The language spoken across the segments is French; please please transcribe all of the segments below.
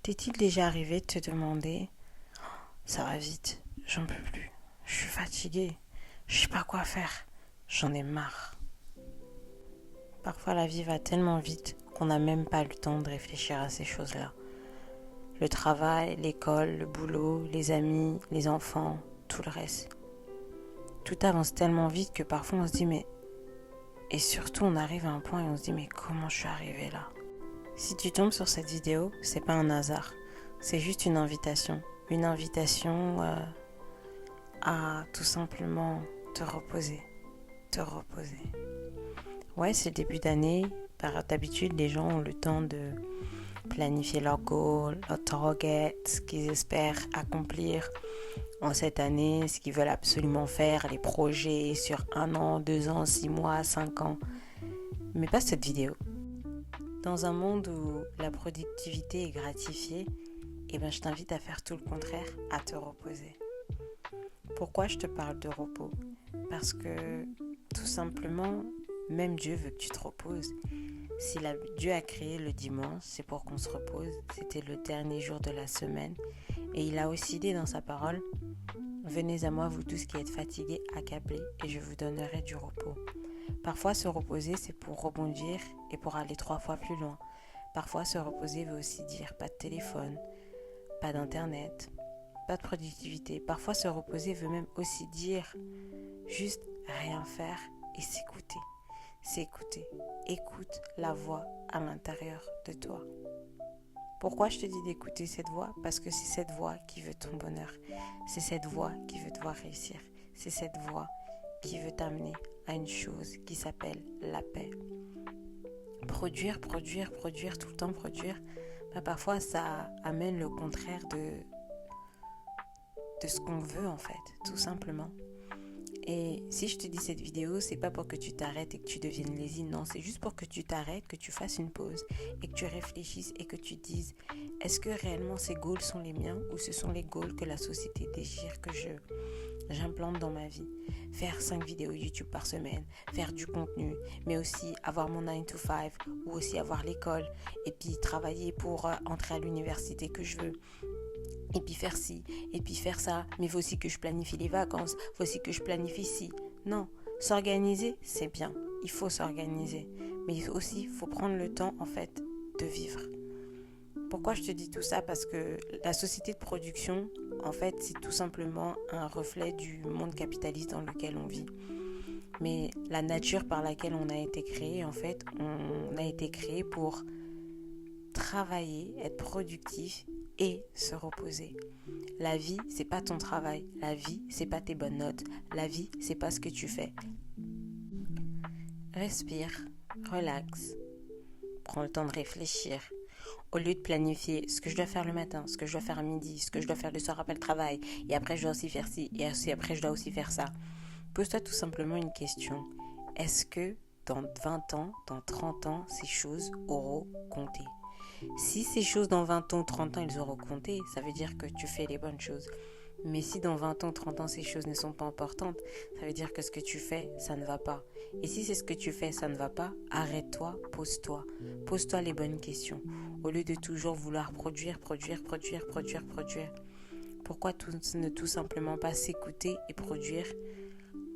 T'est-il déjà arrivé de te demander: ça va vite, j'en peux plus, je suis fatiguée, je sais pas quoi faire, j'en ai marre. Parfois la vie va tellement vite qu'on n'a même pas le temps de réfléchir à ces choses-là. Le travail, l'école, le boulot, les amis, les enfants, tout le reste. Tout avance tellement vite que parfois on se dit mais... Et surtout on arrive à un point et on se dit mais comment je suis arrivée là? Si tu tombes sur cette vidéo, c'est pas un hasard. C'est juste une invitation. Une invitation à tout simplement te reposer. Te reposer. Ouais, c'est le début d'année. D'habitude, les gens ont le temps de planifier leurs goals, leurs targets, ce qu'ils espèrent accomplir en cette année, ce qu'ils veulent absolument faire, les projets sur 1 an, 2 ans, 6 mois, 5 ans. Mais pas cette vidéo. Dans un monde où la productivité est gratifiée, je t'invite à faire tout le contraire, à te reposer. Pourquoi je te parle de repos? Parce que tout simplement, même Dieu veut que tu te reposes. Si Dieu a créé le dimanche, c'est pour qu'on se repose. C'était le dernier jour de la semaine. Et il a aussi dit dans sa parole: venez à moi, vous tous qui êtes fatigués, accablés, et je vous donnerai du repos. Parfois, se reposer, c'est pour rebondir et pour aller 3 fois plus loin. Parfois, se reposer veut aussi dire pas de téléphone, pas d'internet, pas de productivité. Parfois, se reposer veut même aussi dire juste rien faire et s'écouter. S'écouter. Écoute la voix à l'intérieur de toi. Pourquoi je te dis d'écouter cette voix? Parce que c'est cette voix qui veut ton bonheur. C'est cette voix qui veut te voir réussir. C'est cette voix qui veut t'amener à une chose qui s'appelle la paix. Produire, tout le temps produire, parfois ça amène le contraire de ce qu'on veut en fait, tout simplement. Et si je te dis cette vidéo, c'est pas pour que tu t'arrêtes et que tu deviennes lazy, non, c'est juste pour que tu t'arrêtes, que tu fasses une pause et que tu réfléchisses et que tu te dises: est-ce que réellement ces goals sont les miens ou ce sont les goals que la société désire que j'implante dans ma vie? Faire 5 vidéos YouTube par semaine, faire du contenu, mais aussi avoir mon 9 to 5 ou aussi avoir l'école et puis travailler pour entrer à l'université que je veux. Et puis faire ci, et puis faire ça. Mais il faut aussi que je planifie les vacances, il faut aussi que je planifie ci. Non, s'organiser, c'est bien. Il faut s'organiser. Mais il faut prendre le temps, en fait, de vivre. Pourquoi je te dis tout ça? Parce que la société de production, en fait, c'est tout simplement un reflet du monde capitaliste dans lequel on vit. Mais la nature par laquelle on a été créé, en fait, on a été créé pour travailler, être productif et se reposer. La vie, c'est pas ton travail. La vie, c'est pas tes bonnes notes. La vie, c'est pas ce que tu fais. Respire, relaxe, prends le temps de réfléchir. Au lieu de planifier ce que je dois faire le matin, ce que je dois faire à midi, ce que je dois faire le soir après le travail, et après je dois aussi faire ci, et après je dois aussi faire ça. Pose-toi tout simplement une question. Est-ce que dans 20 ans, dans 30 ans, ces choses auront compté? Si ces choses dans 20 ans ou 30 ans, ils auront compté, ça veut dire que tu fais les bonnes choses. Mais si dans 20 ans, 30 ans, ces choses ne sont pas importantes, ça veut dire que ce que tu fais, ça ne va pas. Et si c'est ce que tu fais, ça ne va pas, arrête-toi, pose-toi. Pose-toi les bonnes questions. Au lieu de toujours vouloir produire. Pourquoi ne tout simplement pas s'écouter et produire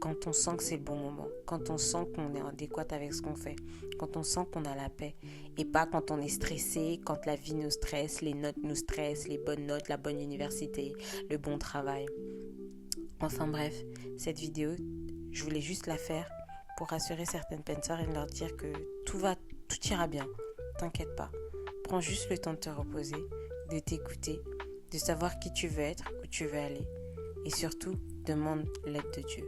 quand on sent que c'est le bon moment, quand on sent qu'on est adéquat avec ce qu'on fait, quand on sent qu'on a la paix, et pas quand on est stressé, quand la vie nous stresse, les notes nous stressent, les bonnes notes, la bonne université, le bon travail. Enfin bref, cette vidéo, je voulais juste la faire pour rassurer certaines personnes et leur dire que tout ira bien, t'inquiète pas. Prends juste le temps de te reposer, de t'écouter, de savoir qui tu veux être, où tu veux aller, et surtout, demande l'aide de Dieu.